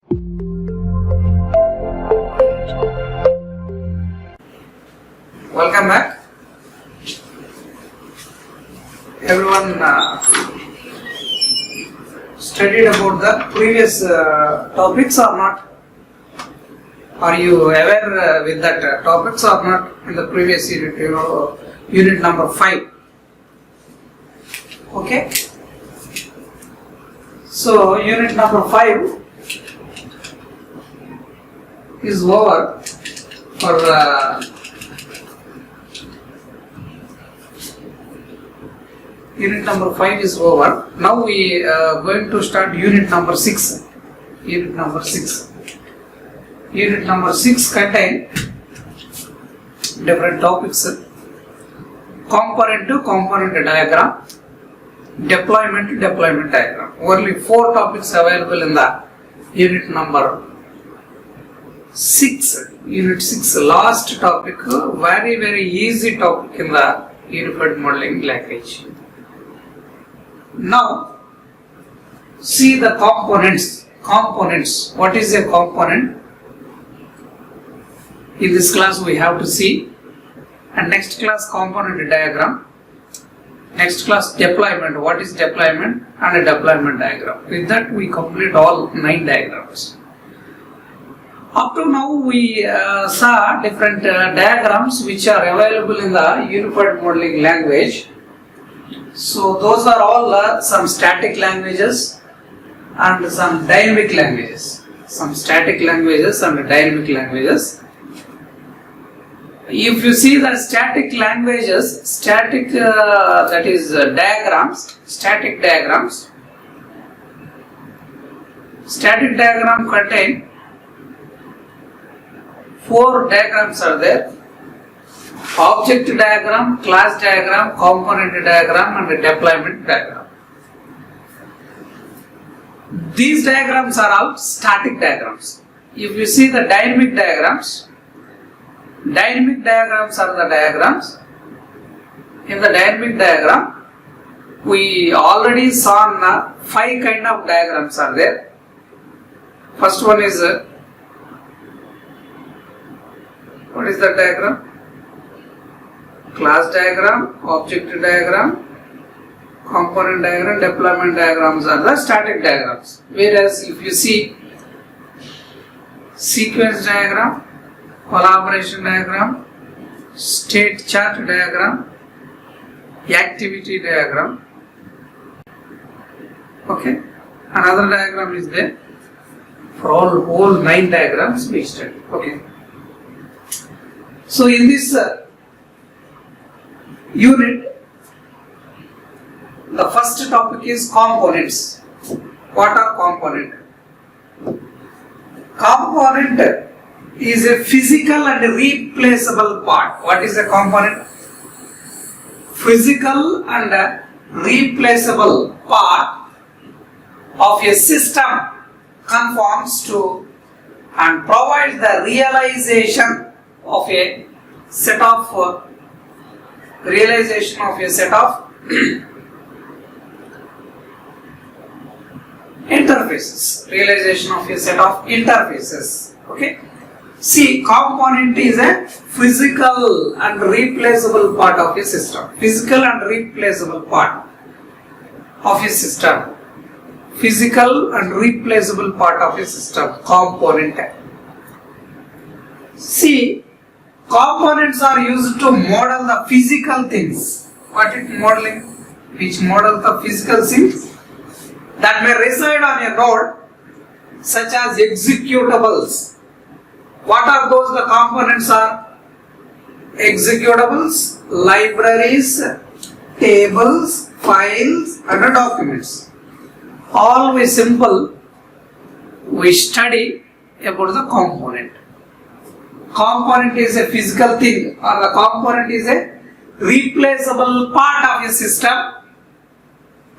Welcome back. Everyone studied about the previous topics or not? Are you aware with that topics or not in the previous unit, unit number 5? Okay. So unit number 5 is over for unit number 5 is over. Now we are going to start unit number 6. Unit number 6. Unit number 6 contain different topics: component to component diagram, deployment to deployment diagram. Only 4 topics available in the unit number 6. Unit 6, last topic, very easy topic in the unified modeling language. Now, see the components. Components. What is a component? In this class we have to see. And next class, component diagram. Next class, deployment. What is deployment? And a deployment diagram. With that we complete all 9 diagrams. Up to now we saw different diagrams which are available in the unified modeling language. So those are all some static languages and some dynamic languages. Some static languages and dynamic languages. If you see the static languages, static that is diagrams, static diagrams. Static diagram contain 4 diagrams are there: object diagram, class diagram, component diagram and deployment diagram. These diagrams are all static diagrams. If you see the dynamic diagrams are the diagrams. In the dynamic diagram, we already saw 5 kind of diagrams are there. First one is, what is the diagram? Class diagram, object diagram, component diagram, deployment diagrams are the static diagrams. Whereas if you see sequence diagram, collaboration diagram, state chart diagram, activity diagram, okay, another diagram is there. For all 9 diagrams we study. Okay. So in this unit, the first topic is components. What are component? Component is a physical and replaceable part. What is a component? Physical and replaceable part of a system conforms to and provides the realization of a set of interfaces. Realization of a set of interfaces. Okay. See, component is a physical and replaceable part of a system. Physical and replaceable part of a system. Physical and replaceable part of a system. Component. See, components are used to model the physical things. What is modeling? Which model the physical things that may reside on a node, such as executables. What are those the components are? Executables, libraries, tables, files and documents. Always simple, we study about the component. Component is a physical thing, or the component is a replaceable part of a system.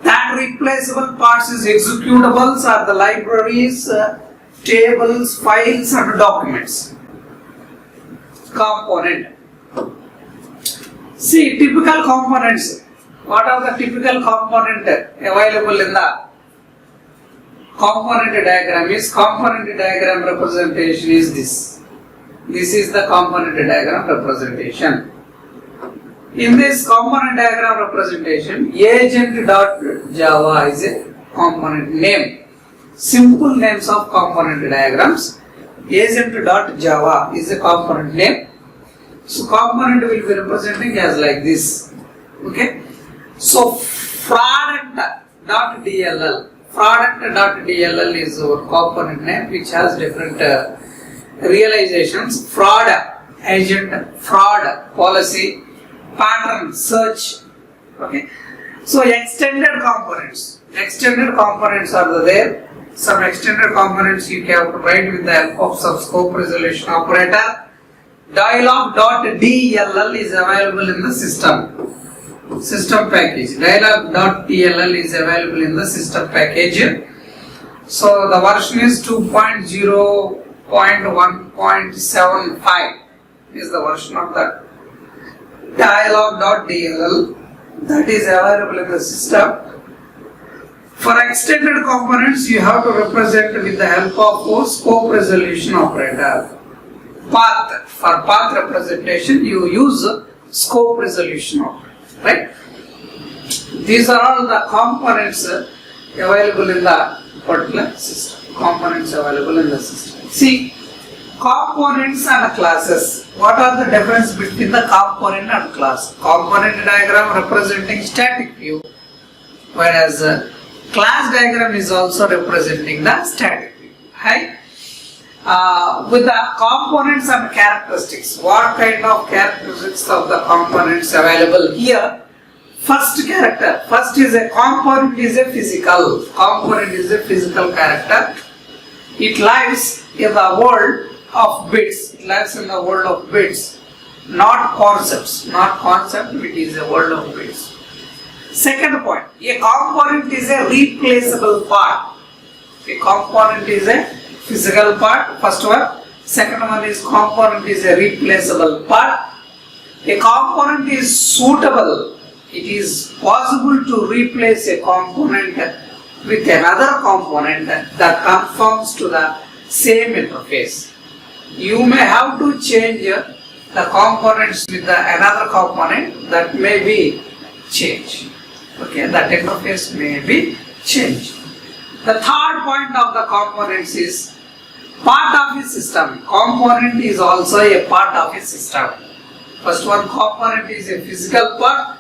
That replaceable parts is executables or the libraries, tables, files and documents. Component. See, typical components. What are the typical components available in the component diagram representation is this. This is the component diagram representation. In this component diagram representation, agent.java is a component name. Simple names of component diagrams. Agent.java is a component name. So component will be representing as like this. Okay. So product.dll. Product.dll is our component name which has different realizations. Fraud agent, fraud policy, pattern search. Okay. So extended components. Extended components are there. Some extended components you have to write with the help of some scope resolution operator. Dialog.dll is available in the system package. Dialog.dll is available in the system package. So the version is 2.0.1.75 is the version of that dialog.dll that is available in the system. For extended components, you have to represent with the help of a scope resolution operator. Path. For path representation, you use scope resolution operator. Right? These are all the components available in the particular system. Components available in the system. See, components and classes. What are the difference between the component and class? Component diagram representing static view, whereas class diagram is also representing the static view. Right? With the components and characteristics, what kind of characteristics of the components available here? First is a component is a physical. Component is a physical character. It lives in the world of bits. It lives in the world of bits, not concepts. Not concept, it is a world of bits. Second point, a component is a replaceable part. A component is a physical part, first one. Second one is component is a replaceable part. A component is suitable. It is possible to replace a component with another component that conforms to the same interface. You may have to change the components with another component that may be changed. Okay, that interface may be changed. The third point of the components is part of a system. Component is also a part of a system. First one, component is a physical part.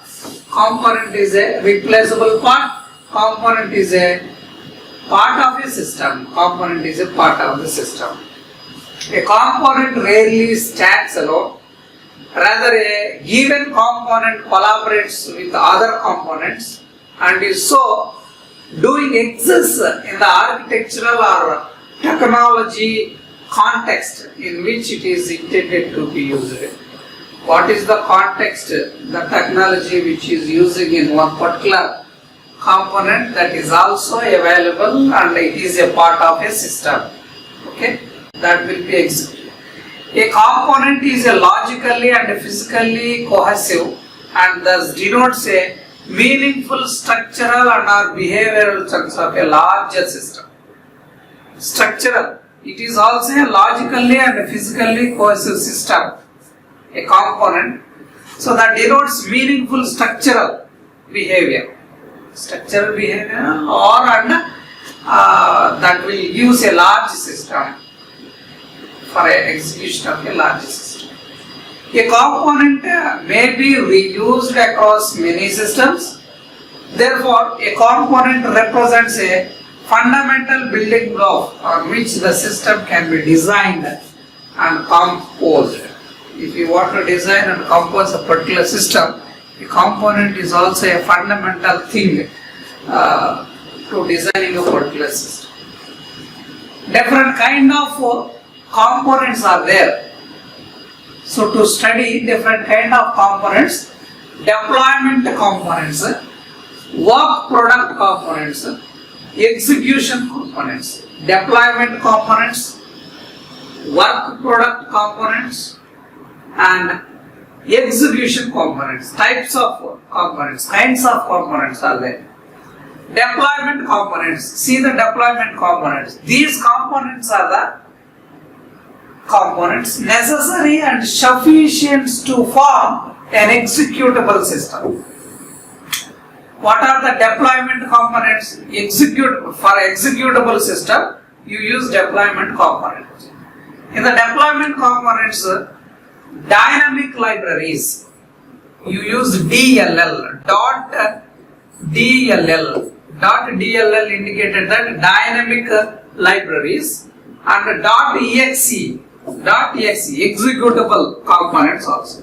Component is a replaceable part. Component is a part of a system. Component is a part of the system. A component rarely stands alone. Rather, a given component collaborates with other components and is so doing exists in the architectural or technology context in which it is intended to be used. What is the context, the technology which is using in one particular component that is also available and it is a part of a system. Okay, that will be executed. A component is a logically and physically cohesive and thus denotes a meaningful structural and or behavioral chunks of a larger system. Structural, it is also a logically and physically cohesive system, a component, so that denotes meaningful structural behavior. Structural behavior or that will use a large system for execution of a large system. A component may be reused across many systems. Therefore, a component represents a fundamental building block on which the system can be designed and composed. If you want to design and compose a particular system, a component is also a fundamental thing to designing a particular system. Different kind of components are there. So to study different kind of components, deployment components, work product components, execution components, deployment components, work product components and execution components, types of components, kinds of components are there. Deployment components. See the deployment components. These components are the components necessary and sufficient to form an executable system. What are the deployment components? For executable system, you use deployment components. In the deployment components, dynamic libraries, you use DLL, .dll. .dll indicated that dynamic libraries, and .exe, executable components also.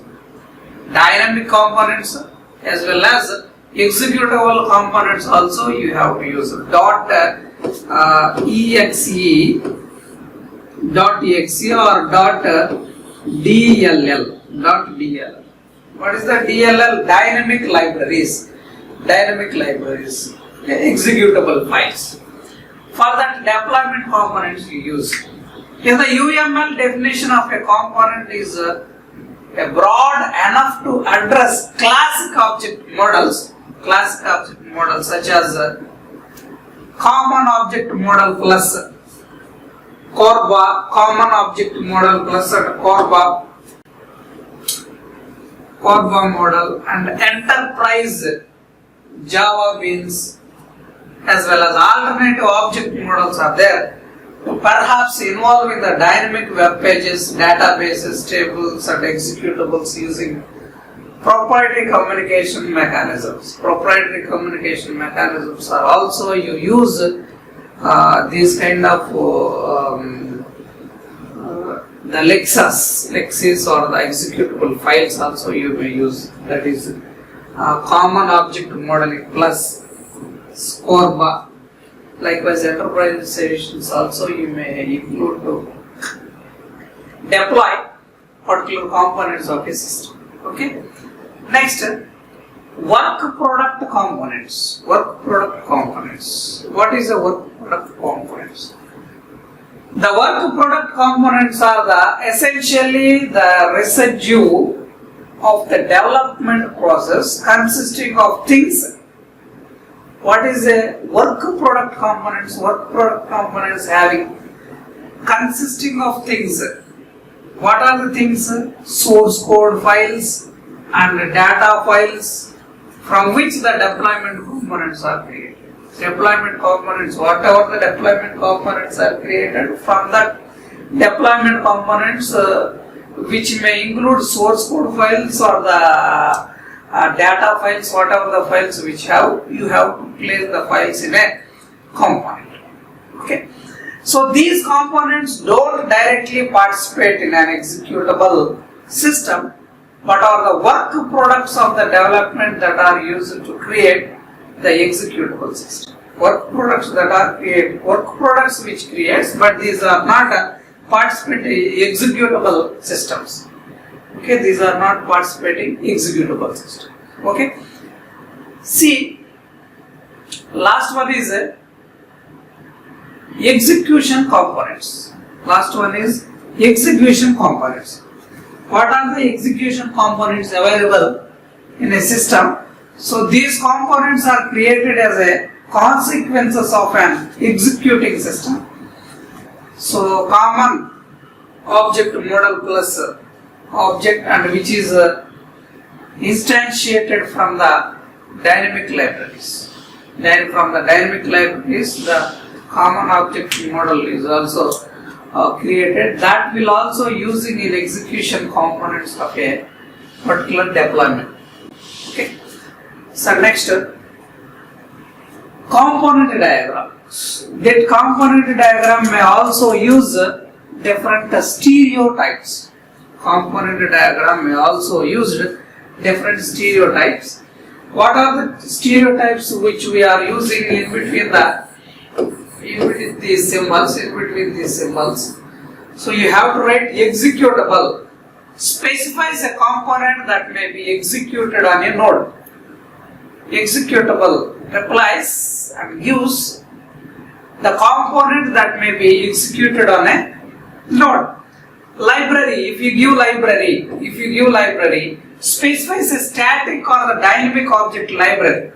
Dynamic components as well as executable components also you have to use .exe or .dll. What is the DLL? Dynamic libraries, executable files. For that deployment components you use. In the UML, definition of a component is a broad enough to address classic object models such as common object model plus Corba, common object model plus Corba model, and enterprise Java beans, as well as alternative object models are there, perhaps involving the dynamic web pages, databases, tables and executables using proprietary communication mechanisms. Proprietary communication mechanisms are also, you use these kind of the Lexis or the executable files also you may use. That is common object modeling plus Corba. Likewise, enterprise solutions also you may include to deploy particular components of a system. Okay. Next, work product components. What is a work product components? The work product components are essentially the residue of the development process consisting of things. What is a work product components? Work product components having consisting of things. What are the things? Source code files and data files from which the deployment components are created. Deployment components, whatever the deployment components are created, from that deployment components which may include source code files or the data files, whatever the files which you have to place the files in a component. Okay. So these components don't directly participate in an executable system, but are the work products of the development that are used to create the executable system. Work products that are created, work products which creates, but these are not participating executable systems. Okay, these are not participating executable system. Okay. See, last one is execution components. Last one is execution components. What are the execution components available in a system? So these components are created as a consequences of an executing system. So common object model plus object, and which is instantiated from the dynamic libraries. Then from the dynamic libraries, the common object model is also created. That will also using in execution components of a particular deployment. Okay. So next, component diagram. That component diagram may also use different stereotypes. Component diagram may also use different stereotypes. What are the stereotypes which we are using in between these symbols? So you have to write executable. Specifies a component that may be executed on a node. Executable replies and gives the component that may be executed on a node. Library, if you give library, specifies a static or a dynamic object library.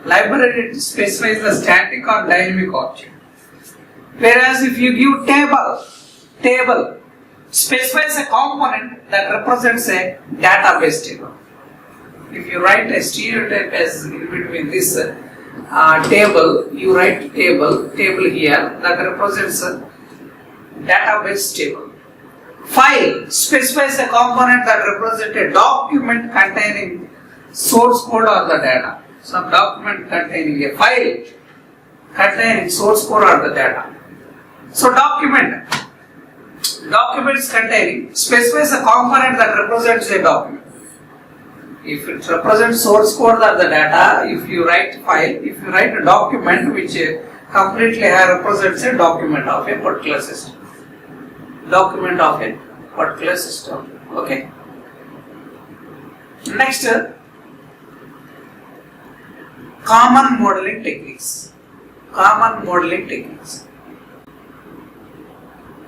Library specifies the static or dynamic object. Whereas if you give table specifies a component that represents a database table. If you write a stereotype as in between this table, you write table here that represents a database table. File specifies a component that represents a document containing source code or the data. Some document containing a file containing source code or the data. So documents containing specifies a component that represents a document. If it represents source code or the data, if you write file, if you write a document which completely represents a document of a particular system. Document of a particular system. Okay. Next, common modeling techniques. Common modeling techniques.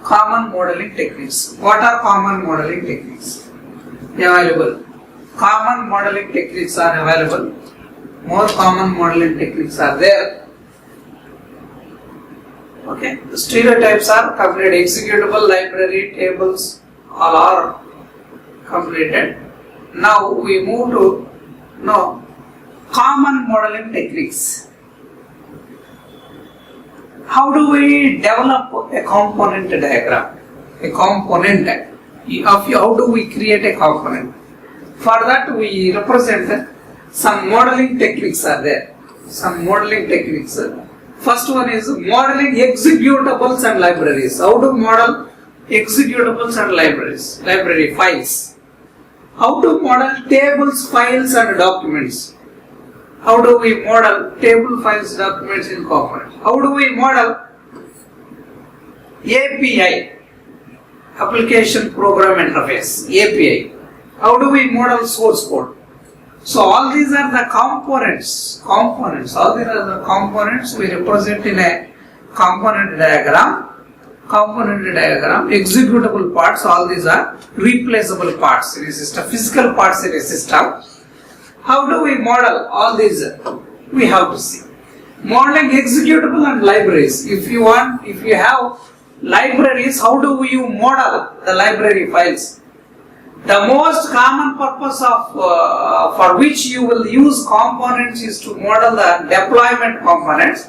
Common modeling techniques. What are common modeling techniques? Available. Common modeling techniques are available. More common modeling techniques are there. Okay. The stereotypes are completed. Executable, library, tables, all are completed. Now we move to common modeling techniques. How do we develop a component diagram? A component. How do we create a component? For that we represent some modeling techniques are there. Some modeling techniques. First one is modeling executables and libraries. How to model executables and libraries? Library files. How to model tables, files and documents? How do we model table, files, documents in components? How do we model API, application program interface, API? How do we model source code? So all these are the components. All these are the components we represent in a component diagram. Executable parts, all these are replaceable parts in a system, physical parts in a system. How do we model all these? We have to see. Modeling executable and libraries. If you have libraries, how do you model the library files? The most common purpose of for which you will use components is to model the deployment components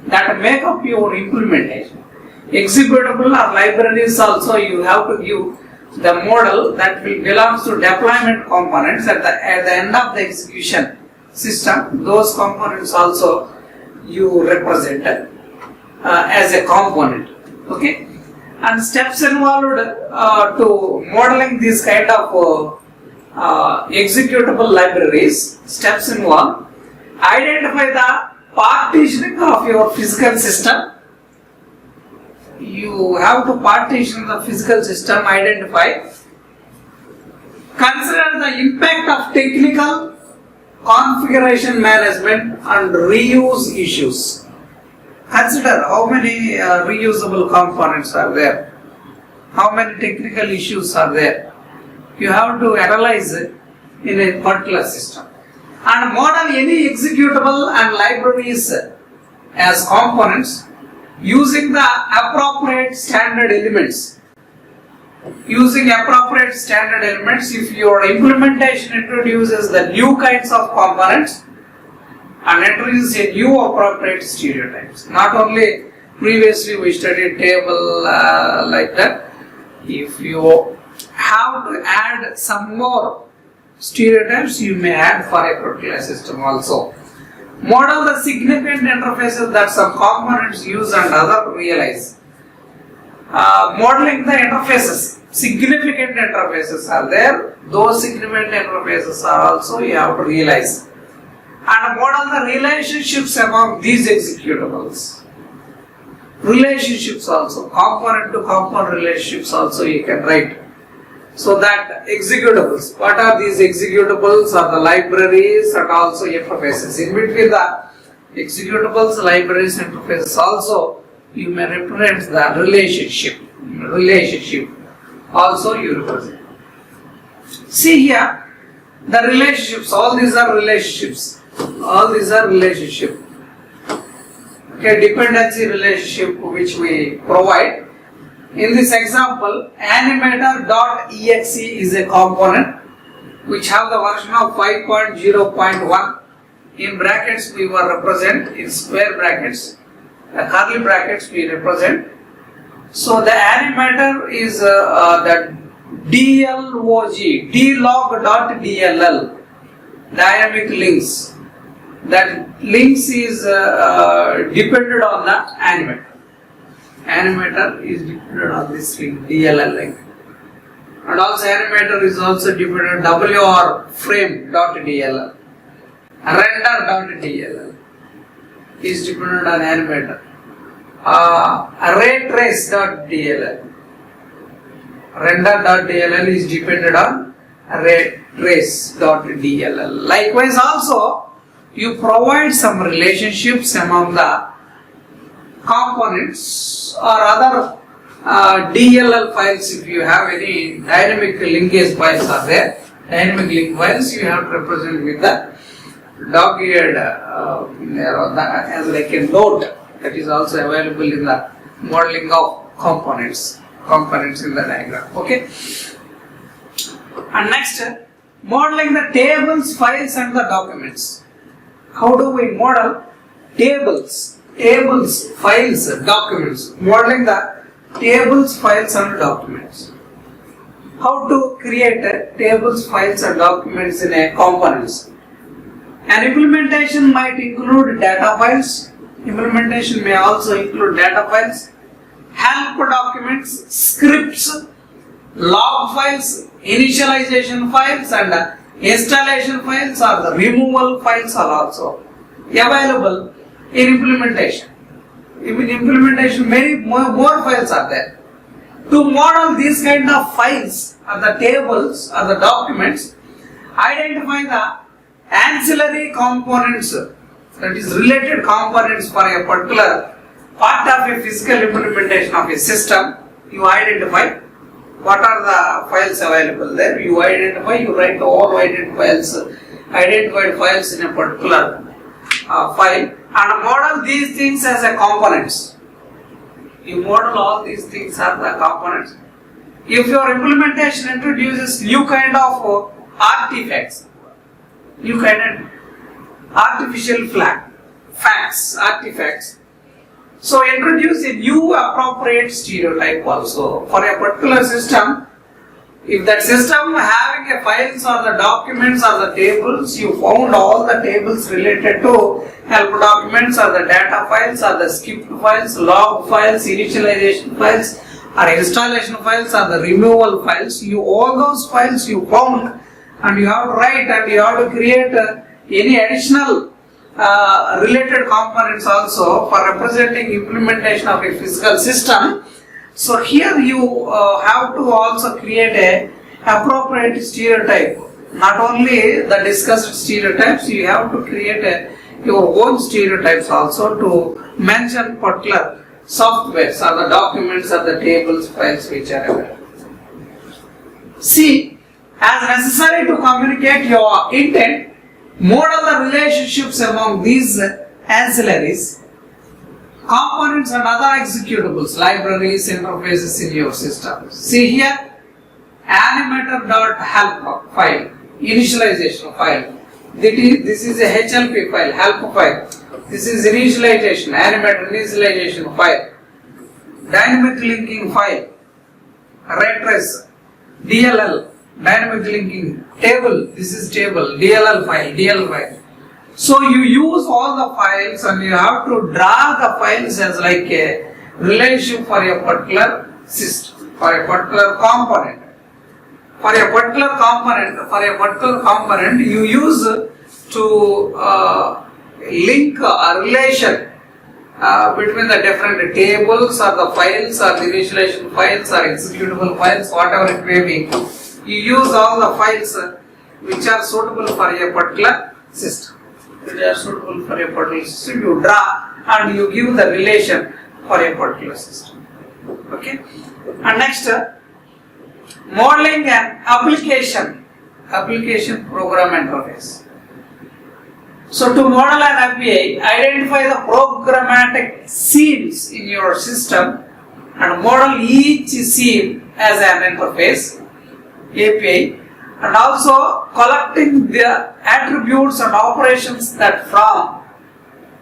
that make up your implementation. Executable or libraries also you have to give the model that will belongs to deployment components at the end of the execution system. Those components also you represent as a component. Okay, and steps involved to modeling this kind of executable libraries. Steps involved: identify the partitioning of your physical system. You have to partition the physical system, identify. Consider the impact of technical, configuration management and reuse issues. Consider how many reusable components are there, how many technical issues are there. You have to analyze it in a particular system. And model any executable and libraries as components using the appropriate standard elements. Using appropriate standard elements, if your implementation introduces the new kinds of components and introduces a new appropriate stereotypes. Not only previously we studied table like that. If you have to add some more stereotypes, you may add for a particular system also. Model the significant interfaces that some components use and other realize. Modeling the interfaces, significant interfaces are there. Those significant interfaces are also you have to realize. And model the relationships among these executables. Relationships also, component to component relationships also you can write. So that executables, what are these executables are the libraries and also interfaces. In between the executables, libraries, interfaces also you may represent the relationship. Relationship also you represent. See here, the relationships, all these are relationships. All these are relationship. Okay, dependency relationship which we provide. In this example, animator.exe is a component which have the version of 5.0.1. In brackets we will represent, in square brackets, curly brackets we represent. So the animator is the dlog.dll, dynamic links. That links is dependent on the animator. Animator is dependent on this link, DLL link. And also animator is also dependent on WR frame.dll. Render.dll is dependent on animator. Ray trace.dll. Render.dll is dependent on ray trace.dll. Likewise also, you provide some relationships among the components or other DLL files. If you have any dynamic linkage files are there, dynamic link files you have to represent with the dog-eared as like a note that is also available in the modeling of components in the diagram. Okay. And next, modeling the tables, files and the documents. How do we model tables, files, documents? Modeling the tables, files and documents. How to create tables, files and documents in a components? An implementation might include data files. Implementation may also include data files, help documents, scripts, log files, initialization files and installation files or the removal files are also available in implementation. In implementation, many more files are there. To model these kind of files or the tables or the documents, identify the ancillary components, that is related components for a particular part of a physical implementation of a system. You identify what are the files available there. You identify, you write all identified files in a particular file and model these things as a components. You model all these things as the components. If your implementation introduces new kind of artifacts, new kind of artificial artifacts, so introduce a new appropriate stereotype also for a particular system. If that system having a files or the documents or the tables, you found all the tables related to help documents or the data files or the skipped files, log files, initialization files or installation files or the removal files. All those files you found and you have to write and you have to create any additional related components also for representing implementation of a physical system. So here you have to also create a appropriate stereotype. Not only the discussed stereotypes, you have to create your own stereotypes also to mention particular softwares or the documents or the tables, files which are available. C. As necessary to communicate your intent, model the relationships among these ancillaries, components and other executables, libraries, interfaces in your system. See here, animator.help file, initialization file. This is a HLP file, help file. This is initialization, animator initialization file. Dynamic linking file, ray trace, DLL, dynamic linking table. This is table, DLL file. So you use all the files and you have to draw the files as like a relationship for a particular system, for a particular component. For a particular component, you use to link a relation between the different tables or the files or the initialization files or executable files, whatever it may be. You use all the files which are suitable for a particular system. You draw and you give the relation for a particular system. Okay. And next, modeling an application program interface. So to model an API, identify the programmatic seams in your system and model each seam as an interface API, and also collecting the attributes and operations that form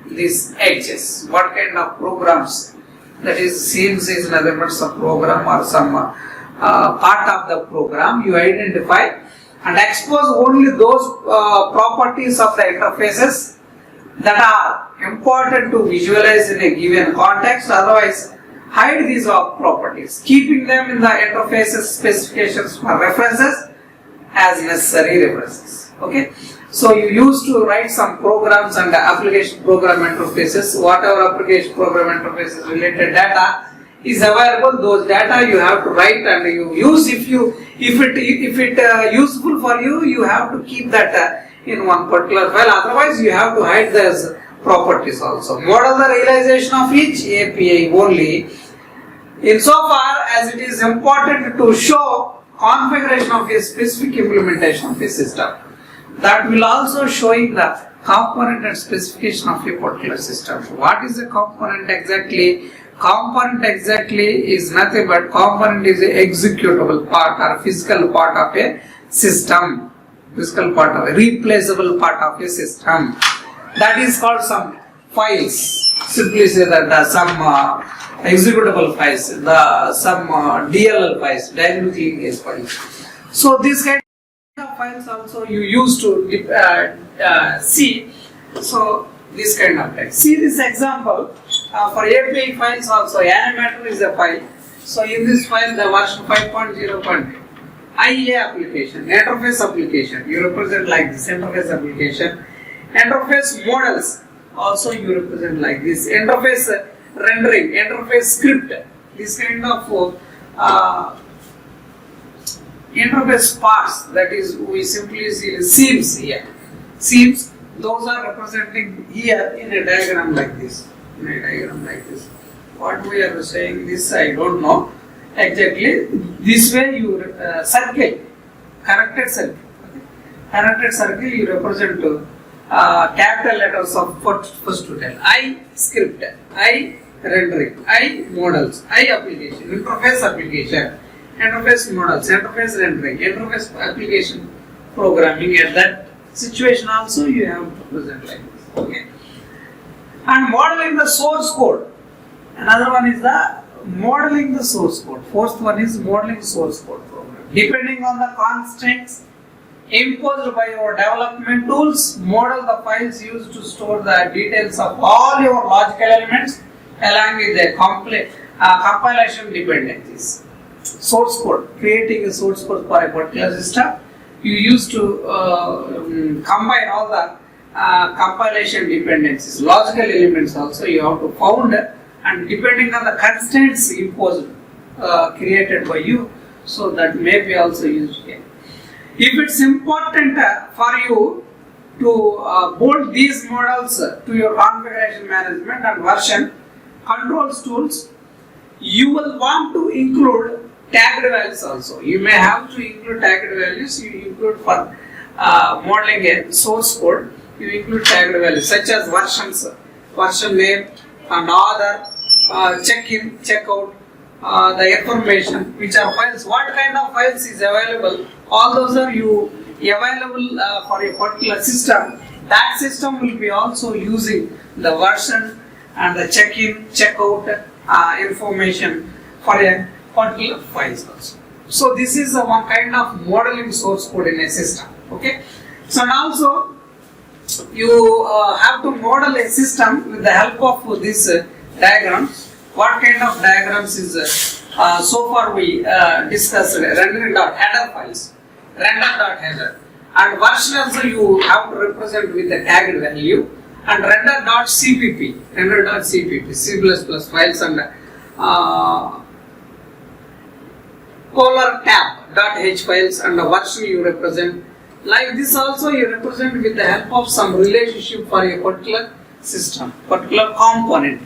these edges. What kind of programs, that is seams is nothing but some program or some part of the program you identify, and expose only those properties of the interfaces that are important to visualize in a given context. Otherwise, hide these properties, keeping them in the interfaces specifications for references as necessary references. Okay, so you used to write some programs and application program interfaces. Whatever application program interfaces related data is available, those data you have to write and you use. If it useful for you, you have to keep that in one particular file. Otherwise, you have to hide those properties also. Model the realization of each API only insofar as it is important to show configuration of a specific implementation of a system. That will also showing the component and specification of a particular system. What is a component exactly? Component exactly is nothing but component is an executable part or physical part of a system, physical part of a replaceable part of a system. That is called some files. Simply say that some executable files, some DLL files, dynamic linkage files. So this kind of files also you use to see. So this kind of text. See this example for API files also. Animator is a file. So in this file the version 5.0. IA application, interface application. You represent like this interface application. Interface models also you represent like this. Interface rendering, interface script. This kind of interface parts, that is we simply see seams here. Seams, those are representing here in a diagram like this. In a diagram like this. What we are saying this I don't know exactly. This way you circle, connected circle. Okay. Connected circle you represent capital letters of first to 10. I script, I rendering, I models, I application, interface application, interface models, interface rendering, interface application programming. At that situation also you have to present like this. Okay. And modeling the source code. Another one is the modeling the source code. Fourth one is modeling source code program. Depending on the constraints imposed by your development tools, model the files used to store the details of all your logical elements along with the compilation dependencies. Source code, creating a source code for a particular system, you used to combine all the compilation dependencies, logical elements also you have to found, and depending on the constraints imposed, created by you, so that may be also used here. If it's important for you to bolt these models to your configuration management and version controls tools, you will want to include tagged values also. You may have to include tagged values. You include for modeling a source code, you include tagged values such as versions, version name, and other, check-in, check-out, the information, which are files, what kind of files is available, all those are available for a particular system. That system will be also using the version and the check-in, check-out information for a particular files also. So this is one kind of modeling source code in a system. Okay. So now also you have to model a system with the help of this diagrams. What kind of diagrams is so far we discussed render.header files, render.header, and version also you have to represent with the tagged value, and render.cpp, C++ files, and color tab.h files, and the version you represent. Like this also you represent with the help of some relationship for a particular system, particular component.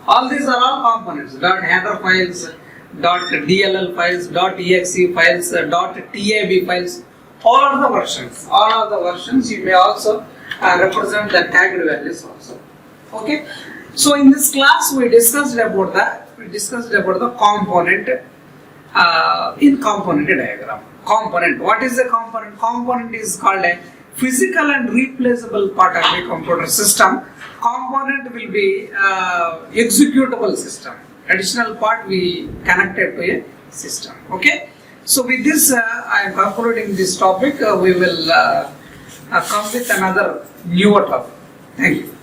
All these are all components. .header files, .dll files, .exe files, .tab files. All are the versions. All are the versions. You may also represent the tagged values also. Okay. So in this class we discussed about the component in component diagram. Component. What is the component? Component is called a physical and replaceable part of a computer system. Component will be executable system. Additional part we connected to a system. Okay. So with this I am concluding this topic. We will come with another newer topic. Thank you.